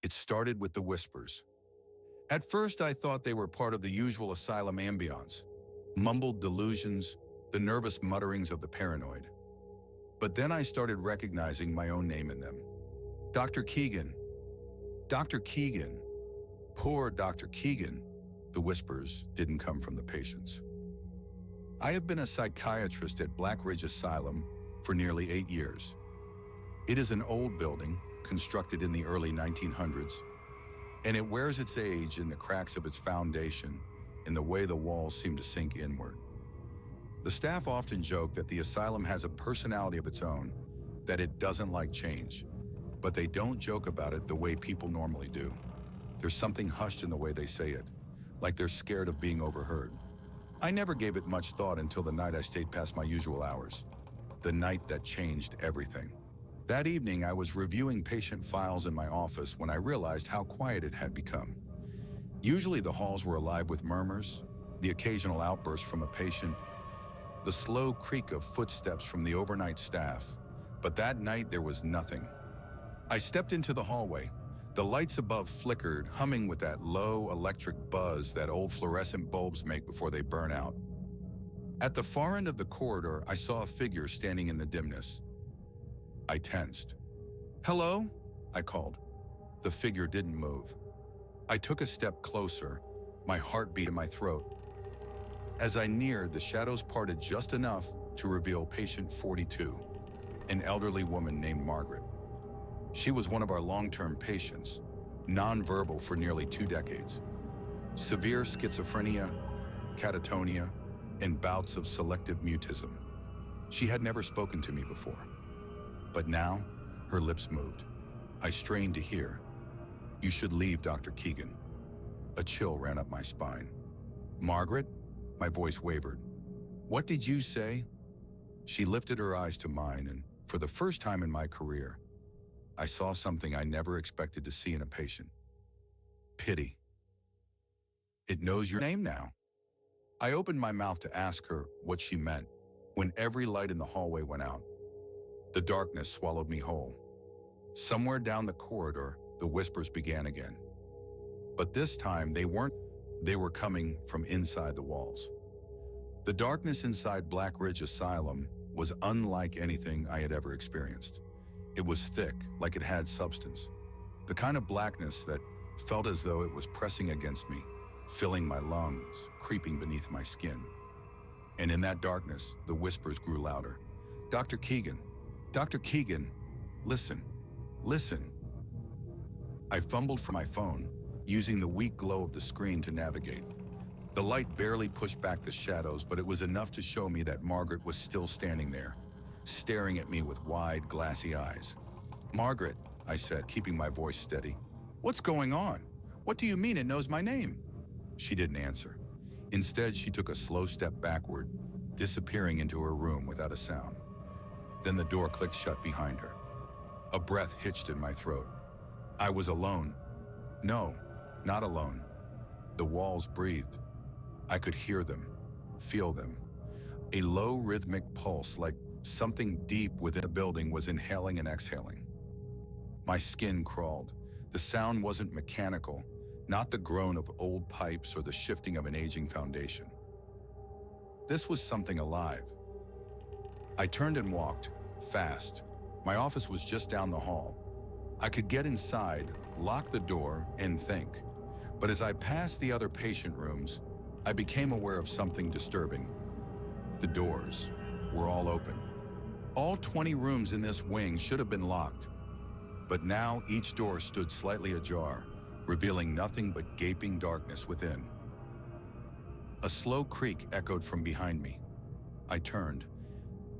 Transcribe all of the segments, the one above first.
It started with the whispers. At first, I thought they were part of the usual asylum ambiance, mumbled delusions, the nervous mutterings of the paranoid. But then I started recognizing my own name in them. Dr. Keegan. Dr. Keegan. Poor Dr. Keegan. The whispers didn't come from the patients. I have been a psychiatrist at Black Ridge Asylum for nearly 8 years. It is an old building, constructed in the early 1900s, and it wears its age in the cracks of its foundation, in the way the walls seem to sink inward. The staff often joke that the asylum has a personality of its own, that it doesn't like change, but they don't joke about it the way people normally do. There's something hushed in the way they say it, like they're scared of being overheard. I never gave it much thought until the night I stayed past my usual hours, the night that changed everything. That evening, I was reviewing patient files in my office when I realized how quiet it had become. Usually the halls were alive with murmurs, the occasional outburst from a patient, the slow creak of footsteps from the overnight staff, but that night there was nothing. I stepped into the hallway. The lights above flickered, humming with that low electric buzz that old fluorescent bulbs make before they burn out. At the far end of the corridor, I saw a figure standing in the dimness. I tensed. "Hello?" I called. The figure didn't move. I took a step closer, my heart beat in my throat. As I neared, the shadows parted just enough to reveal patient 42, an elderly woman named Margaret. She was one of our long-term patients, nonverbal for nearly 2 decades. Severe schizophrenia, catatonia, and bouts of selective mutism. She had never spoken to me before. But now, her lips moved. I strained to hear. "You should leave, Dr. Keegan." A chill ran up my spine. "Margaret?" My voice wavered. "What did you say?" She lifted her eyes to mine, and for the first time in my career, I saw something I never expected to see in a patient. Pity. "It knows your name now." I opened my mouth to ask her what she meant when every light in the hallway went out. The darkness swallowed me whole. Somewhere down the corridor, the whispers began again. But this time, they were coming from inside the walls. The darkness inside Black Ridge Asylum was unlike anything I had ever experienced. It was thick, like it had substance. The kind of blackness that felt as though it was pressing against me, filling my lungs, creeping beneath my skin. And in that darkness, the whispers grew louder. "Dr. Keegan, Dr. Keegan, listen, listen." I fumbled for my phone, using the weak glow of the screen to navigate. The light barely pushed back the shadows, but it was enough to show me that Margaret was still standing there, staring at me with wide, glassy eyes. "Margaret," I said, keeping my voice steady. "What's going on? What do you mean it knows my name?" She didn't answer. Instead, she took a slow step backward, disappearing into her room without a sound. Then the door clicked shut behind her. A breath hitched in my throat. I was alone. No, not alone. The walls breathed. I could hear them, feel them. A low rhythmic pulse, like something deep within the building was inhaling and exhaling. My skin crawled. The sound wasn't mechanical, not the groan of old pipes or the shifting of an aging foundation. This was something alive. I turned and walked, fast. My office was just down the hall. I could get inside, lock the door, and think. But as I passed the other patient rooms, I became aware of something disturbing. The doors were all open. All 20 rooms in this wing should have been locked. But now each door stood slightly ajar, revealing nothing but gaping darkness within. A slow creak echoed from behind me. I turned.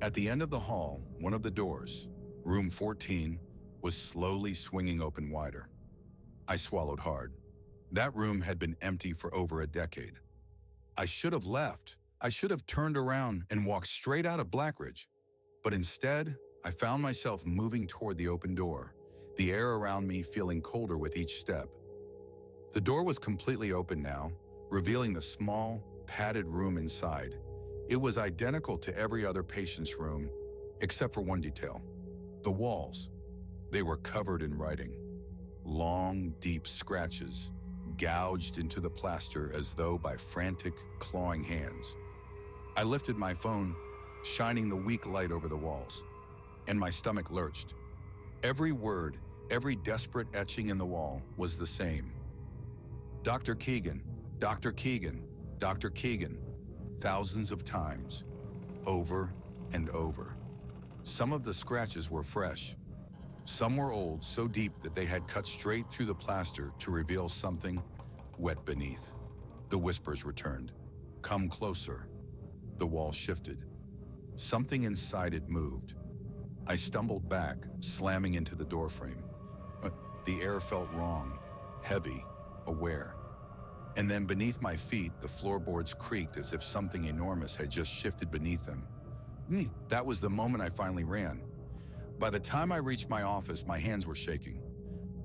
At the end of the hall, one of the doors, room 14, was slowly swinging open wider. I swallowed hard. That room had been empty for over a decade. I should have left. I should have turned around and walked straight out of Black Ridge. But instead, I found myself moving toward the open door, the air around me feeling colder with each step. The door was completely open now, revealing the small, padded room inside. It was identical to every other patient's room, except for one detail. The walls. They were covered in writing. long, deep scratches gouged into the plaster as though by frantic, clawing hands. I lifted my phone, shining the weak light over the walls, and my stomach lurched. Every word, every desperate etching in the wall was the same. Dr. Keegan, Dr. Keegan, Dr. Keegan, thousands of times, over and over. Some of the scratches were fresh. Some were old, so deep that they had cut straight through the plaster to reveal something wet beneath. The whispers returned. Come closer. The wall shifted. Something inside it moved. I stumbled back, slamming into the doorframe. The air felt wrong, heavy, aware. And then beneath my feet, the floorboards creaked as if something enormous had just shifted beneath them. That was the moment I finally ran. By the time I reached my office, my hands were shaking.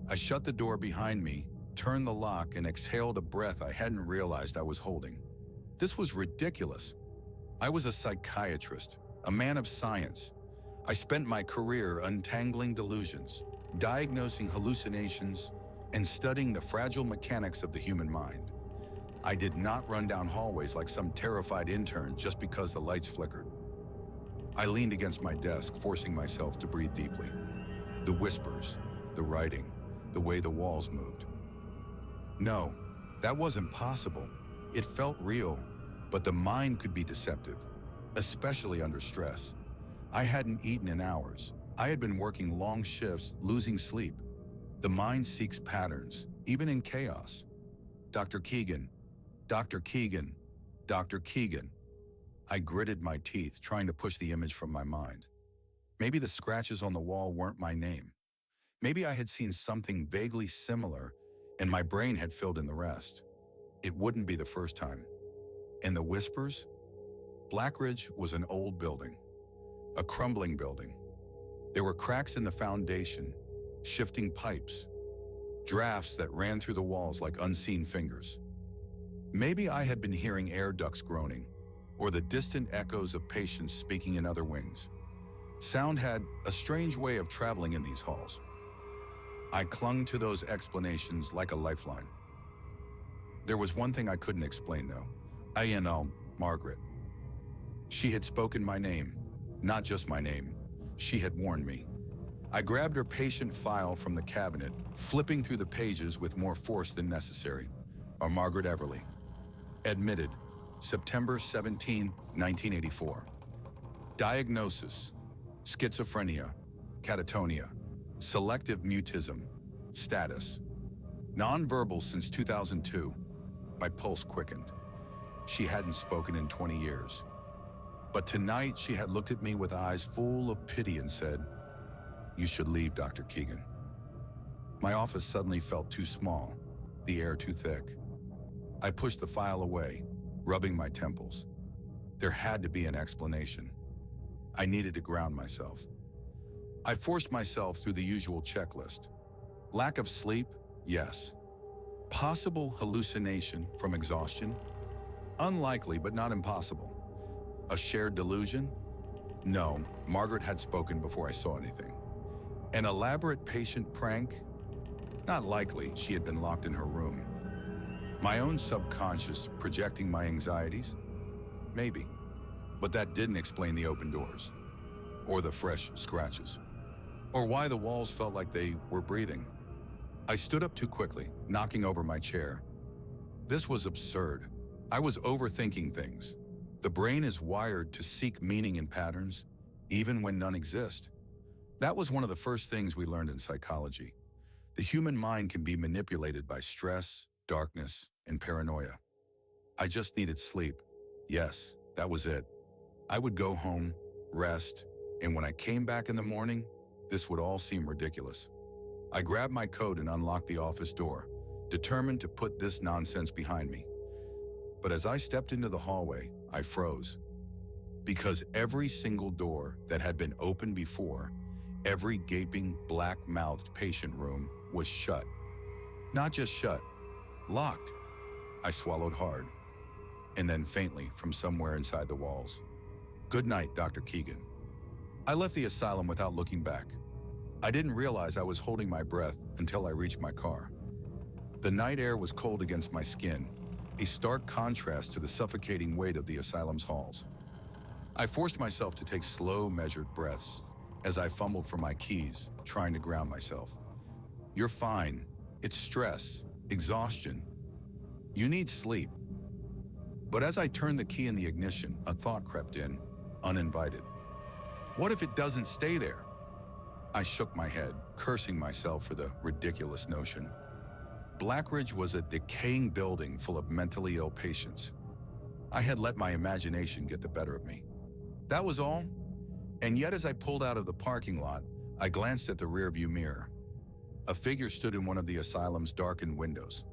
I shut the door behind me, turned the lock, and exhaled a breath I hadn't realized I was holding. This was ridiculous. I was a psychiatrist, a man of science. I spent my career untangling delusions, diagnosing hallucinations, and studying the fragile mechanics of the human mind. I did not run down hallways like some terrified intern just because the lights flickered. I leaned against my desk, forcing myself to breathe deeply. The whispers, the writing, the way the walls moved. No, that wasn't possible. It felt real, but the mind could be deceptive, especially under stress. I hadn't eaten in hours. I had been working long shifts, losing sleep. The mind seeks patterns, even in chaos. Dr. Keegan, Dr. Keegan, Dr. Keegan. I gritted my teeth, trying to push the image from my mind. Maybe the scratches on the wall weren't my name. Maybe I had seen something vaguely similar, and my brain had filled in the rest. It wouldn't be the first time. And the whispers? Blackridge was an old building, a crumbling building. There were cracks in the foundation, shifting pipes, drafts that ran through the walls like unseen fingers. Maybe I had been hearing air ducts groaning, or the distant echoes of patients speaking in other wings. Sound had a strange way of traveling in these halls. I clung to those explanations like a lifeline. There was one thing I couldn't explain, though. Margaret. She had spoken my name, not just my name. She had warned me. I grabbed her patient file from the cabinet, flipping through the pages with more force than necessary. Margaret Everly. Admitted, September 17, 1984. Diagnosis: schizophrenia, catatonia, selective mutism. Status: nonverbal since 2002. My pulse quickened. She hadn't spoken in 20 years. But tonight she had looked at me with eyes full of pity and said, "You should leave, Dr. Keegan." My office suddenly felt too small, the air too thick. I pushed the file away, rubbing my temples. There had to be an explanation. I needed to ground myself. I forced myself through the usual checklist. Lack of sleep? Yes. Possible hallucination from exhaustion? Unlikely, but not impossible. A shared delusion? No, Margaret had spoken before I saw anything. An elaborate patient prank? Not likely, she had been locked in her room. My own subconscious projecting my anxieties? Maybe. But that didn't explain the open doors, or the fresh scratches, or why the walls felt like they were breathing. I stood up too quickly, knocking over my chair. This was absurd. I was overthinking things. The brain is wired to seek meaning in patterns, even when none exist. That was one of the first things we learned in psychology. The human mind can be manipulated by stress, darkness, and paranoia. I just needed sleep. Yes, that was it. I would go home, rest, and when I came back in the morning, this would all seem ridiculous. I grabbed my coat and unlocked the office door, determined to put this nonsense behind me. But as I stepped into the hallway, I froze. Because every single door that had been opened before, every gaping, black-mouthed patient room was shut. Not just shut, locked. I swallowed hard, and then faintly from somewhere inside the walls, "Good night, Dr. Keegan." I left the asylum without looking back. I didn't realize I was holding my breath until I reached my car. The night air was cold against my skin, a stark contrast to the suffocating weight of the asylum's halls. I forced myself to take slow, measured breaths as I fumbled for my keys, trying to ground myself. You're fine. It's stress, exhaustion. You need sleep. But as I turned the key in the ignition, a thought crept in, uninvited. What if it doesn't stay there? I shook my head, cursing myself for the ridiculous notion. Blackridge was a decaying building full of mentally ill patients. I had let my imagination get the better of me. That was all. And yet as I pulled out of the parking lot, I glanced at the rearview mirror. A figure stood in one of the asylum's darkened windows.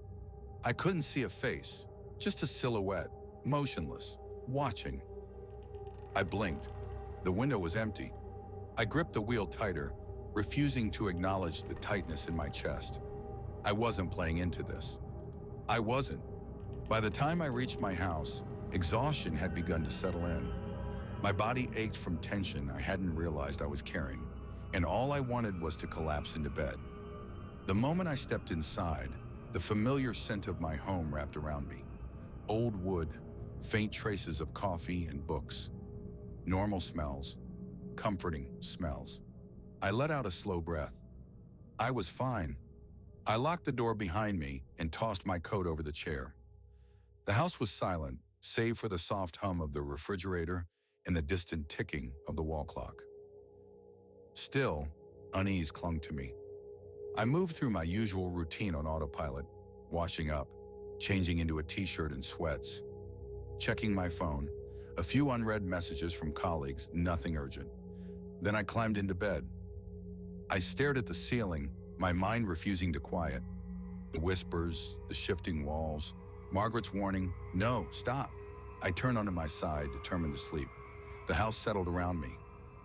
I couldn't see a face, just a silhouette, motionless, watching. I blinked. The window was empty. I gripped the wheel tighter, refusing to acknowledge the tightness in my chest. I wasn't playing into this. I wasn't. By the time I reached my house, exhaustion had begun to settle in. My body ached from tension I hadn't realized I was carrying, and all I wanted was to collapse into bed. The moment I stepped inside, the familiar scent of my home wrapped around me. Old wood, faint traces of coffee and books. Normal smells, comforting smells. I let out a slow breath. I was fine. I locked the door behind me and tossed my coat over the chair. The house was silent, save for the soft hum of the refrigerator and the distant ticking of the wall clock. Still, unease clung to me. I moved through my usual routine on autopilot, washing up, changing into a t-shirt and sweats, checking my phone, a few unread messages from colleagues, nothing urgent. Then I climbed into bed. I stared at the ceiling, my mind refusing to quiet. The whispers, the shifting walls, Margaret's warning, no, stop. I turned onto my side, determined to sleep. The house settled around me,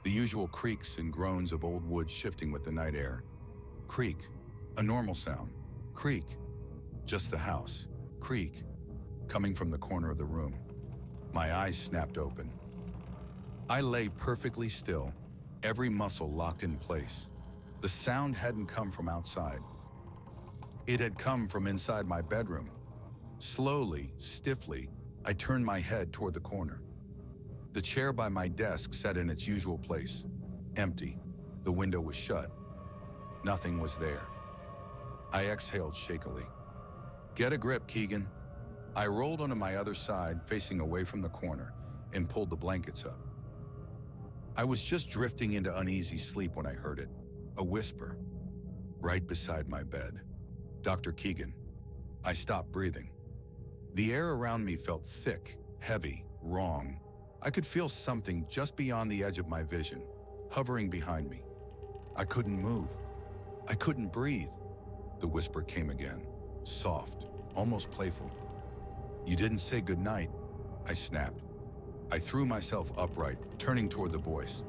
the usual creaks and groans of old wood shifting with the night air. Creak, a normal sound. Creak, just the house. Creak, coming from the corner of the room. My eyes snapped open. I lay perfectly still, every muscle locked in place. The sound hadn't come from outside. It had come from inside my bedroom. Slowly, stiffly, I turned my head toward the corner. The chair by my desk sat in its usual place, empty. The window was shut. Nothing was there. I exhaled shakily. Get a grip, Keegan. I rolled onto my other side, facing away from the corner, and pulled the blankets up. I was just drifting into uneasy sleep when I heard it, a whisper, right beside my bed. Dr. Keegan. I stopped breathing. The air around me felt thick, heavy, wrong. I could feel something just beyond the edge of my vision, hovering behind me. I couldn't move. I couldn't breathe. The whisper came again, soft, almost playful. You didn't say goodnight, I snapped. I threw myself upright, turning toward the voice.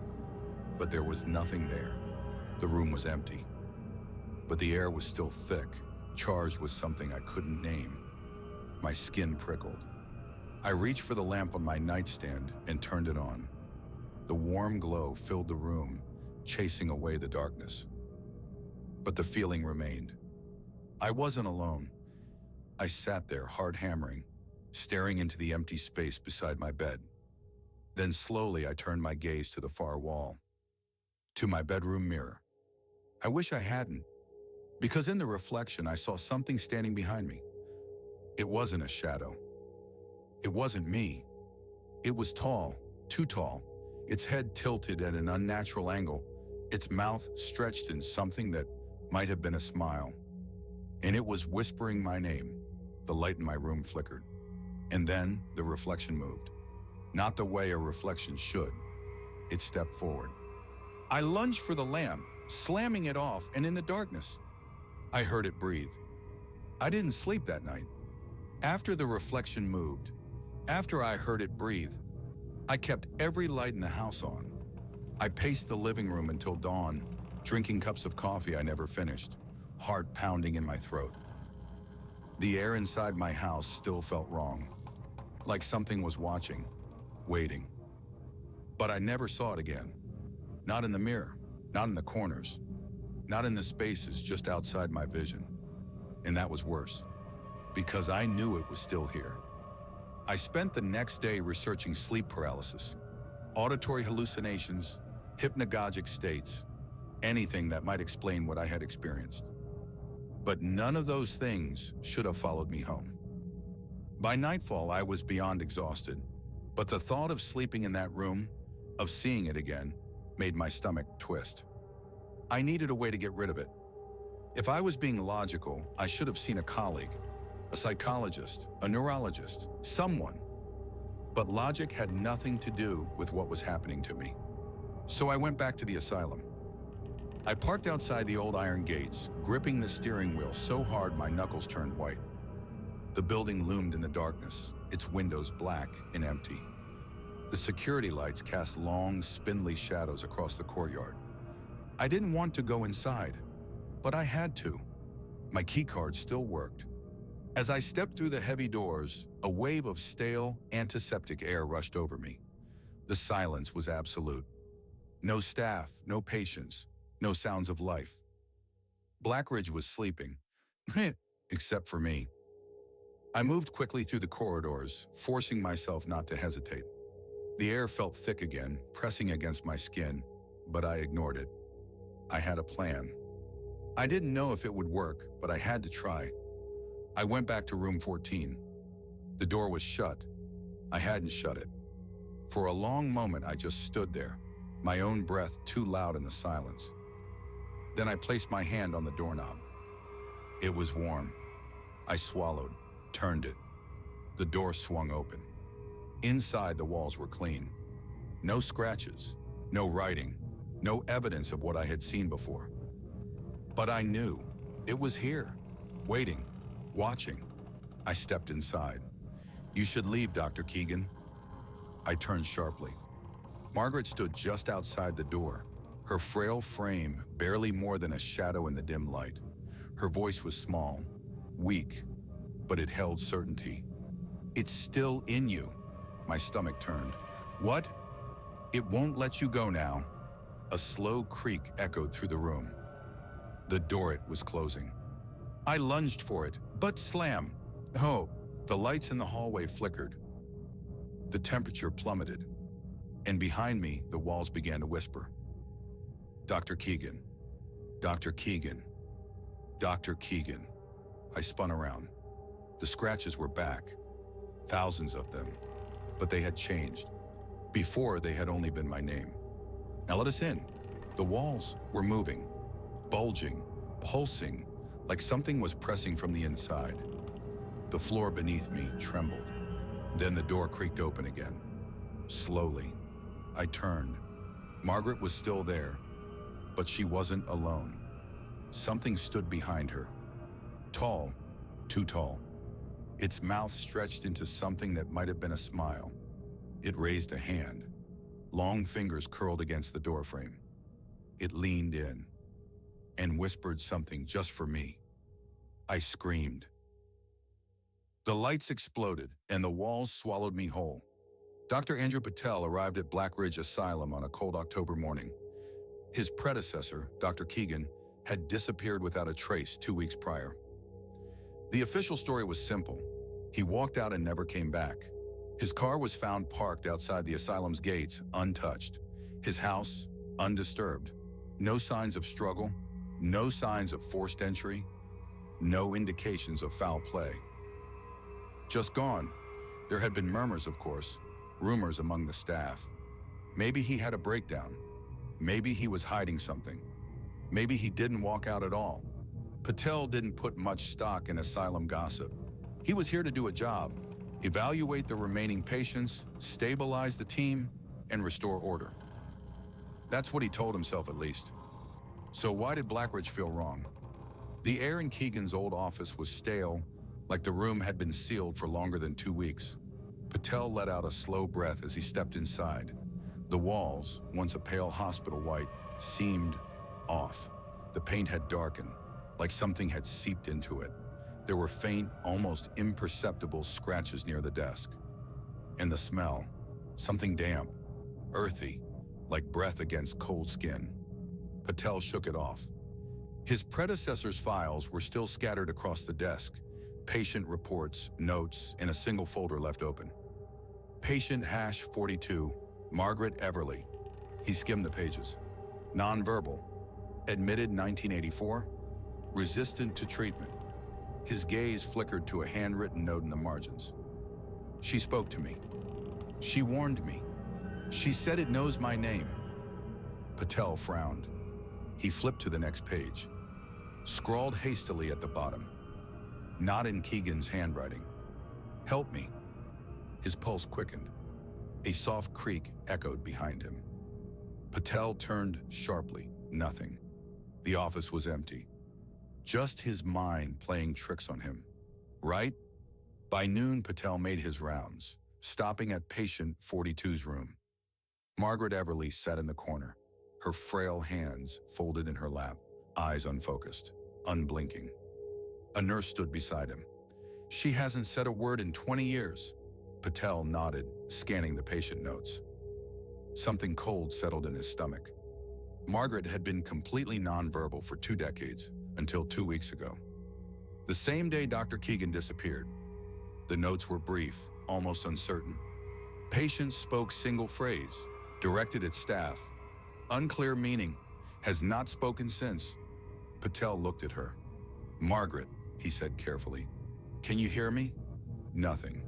But there was nothing there. The room was empty. But the air was still thick, charged with something I couldn't name. My skin prickled. I reached for the lamp on my nightstand and turned it on. The warm glow filled the room, chasing away the darkness. But the feeling remained. I wasn't alone. I sat there, hard hammering, staring into the empty space beside my bed. Then slowly I turned my gaze to the far wall, to my bedroom mirror. I wish I hadn't, because in the reflection I saw something standing behind me. It wasn't a shadow. It wasn't me. It was tall, too tall, its head tilted at an unnatural angle, its mouth stretched in something that might have been a smile. And it was whispering my name. The light in my room flickered. And then the reflection moved. Not the way a reflection should. It stepped forward. I lunged for the lamp, slamming it off, and in the darkness, I heard it breathe. I didn't sleep that night. After the reflection moved, after I heard it breathe, I kept every light in the house on. I paced the living room until dawn, drinking cups of coffee I never finished, heart pounding in my throat. The air inside my house still felt wrong, like something was watching, waiting. But I never saw it again. Not in the mirror, not in the corners, not in the spaces just outside my vision. And that was worse, because I knew it was still here. I spent the next day researching sleep paralysis, auditory hallucinations, hypnagogic states, anything that might explain what I had experienced. But none of those things should have followed me home. By nightfall, I was beyond exhausted, but the thought of sleeping in that room, of seeing it again, made my stomach twist. I needed a way to get rid of it. If I was being logical, I should have seen a colleague, a psychologist, a neurologist, someone. But logic had nothing to do with what was happening to me. So I went back to the asylum. I parked outside the old iron gates, gripping the steering wheel so hard my knuckles turned white. The building loomed in the darkness, its windows black and empty. The security lights cast long, spindly shadows across the courtyard. I didn't want to go inside, but I had to. My keycard still worked. As I stepped through the heavy doors, a wave of stale, antiseptic air rushed over me. The silence was absolute. No staff, no patients, no sounds of life. Blackridge was sleeping, except for me. I moved quickly through the corridors, forcing myself not to hesitate. The air felt thick again, pressing against my skin, but I ignored it. I had a plan. I didn't know if it would work, but I had to try. I went back to room 14. The door was shut. I hadn't shut it. For a long moment, I just stood there, my own breath too loud in the silence. Then I placed my hand on the doorknob. It was warm. I swallowed, turned it. The door swung open. Inside, the walls were clean. No scratches, no writing, no evidence of what I had seen before. But I knew it was here, waiting, watching. I stepped inside. "You should leave, Dr. Keegan." I turned sharply. Margaret stood just outside the door, her frail frame barely more than a shadow in the dim light. Her voice was small, weak, but it held certainty. "It's still in you." My stomach turned. "What?" "It won't let you go now." A slow creak echoed through the room. The door was closing. I lunged for it, but slam. Oh, the lights in the hallway flickered. The temperature plummeted, and behind me, the walls began to whisper. "Dr. Keegan, Dr. Keegan, Dr. Keegan." I spun around. The scratches were back, thousands of them, but they had changed. Before, they had only been my name. "Now let us in." The walls were moving, bulging, pulsing, like something was pressing from the inside. The floor beneath me trembled. Then the door creaked open again. Slowly, I turned. Margaret was still there, but she wasn't alone. Something stood behind her. Tall, too tall. Its mouth stretched into something that might have been a smile. It raised a hand. Long fingers curled against the doorframe. It leaned in and whispered something just for me. I screamed. The lights exploded and the walls swallowed me whole. Dr. Andrew Patel arrived at Blackridge Asylum on a cold October morning. His predecessor, Dr. Keegan, had disappeared without a trace 2 weeks prior. The official story was simple. He walked out and never came back. His car was found parked outside the asylum's gates, untouched. His house, undisturbed. No signs of struggle, no signs of forced entry, no indications of foul play. Just gone. There had been murmurs, of course, rumors among the staff. Maybe he had a breakdown. Maybe he was hiding something. Maybe he didn't walk out at all. Patel didn't put much stock in asylum gossip. He was here to do a job, evaluate the remaining patients, stabilize the team, and restore order. That's what he told himself, at least. So why did Blackridge feel wrong? The air in Keegan's old office was stale, like the room had been sealed for longer than 2 weeks. Patel let out a slow breath as he stepped inside. The walls, once a pale hospital white, seemed off. The paint had darkened, like something had seeped into it. There were faint, almost imperceptible scratches near the desk. And the smell, something damp, earthy, like breath against cold skin. Patel shook it off. His predecessor's files were still scattered across the desk, patient reports, notes, in a single folder left open. Patient #42, Margaret Everly. He skimmed the pages. Nonverbal. Admitted 1984. Resistant to treatment. His gaze flickered to a handwritten note in the margins. She spoke to me. She warned me. She said it knows my name. Patel frowned. He flipped to the next page. Scrawled hastily at the bottom. Not in Keegan's handwriting. Help me. His pulse quickened. A soft creak echoed behind him. Patel turned sharply. Nothing. The office was empty. Just his mind playing tricks on him. Right? By noon, Patel made his rounds, stopping at patient 42's room. Margaret Everly sat in the corner, her frail hands folded in her lap, eyes unfocused, unblinking. A nurse stood beside him. She hasn't said a word in 20 years. Patel nodded, scanning the patient notes. Something cold settled in his stomach. Margaret had been completely nonverbal for 2 decades, until 2 weeks ago. The same day Dr. Keegan disappeared. The notes were brief, almost uncertain. Patient spoke single phrase, directed at staff. Unclear meaning, has not spoken since. Patel looked at her. Margaret, he said carefully. Can you hear me? Nothing.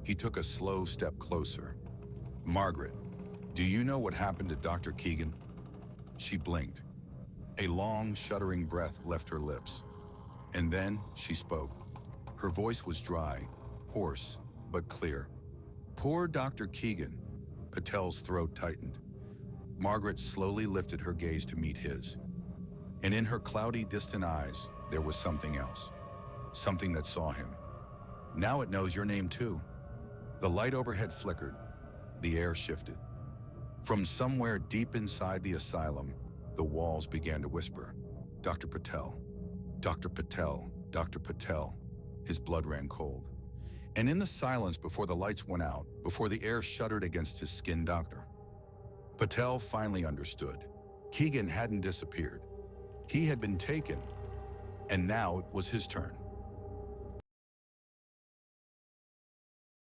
He took a slow step closer. Margaret, do you know what happened to Dr. Keegan? She blinked. A long, shuddering breath left her lips. And then she spoke. Her voice was dry, hoarse, but clear. Poor Dr. Keegan. Patel's throat tightened. Margaret slowly lifted her gaze to meet his. And in her cloudy, distant eyes, there was something else. Something that saw him. Now it knows your name too. The light overhead flickered. The air shifted. From somewhere deep inside the asylum, the walls began to whisper. Dr. Patel. Dr. Patel. Dr. Patel. His blood ran cold. And in the silence before the lights went out, before the air shuddered against his skin, Doctor. Patel finally understood. Keegan hadn't disappeared. He had been taken, and now it was his turn.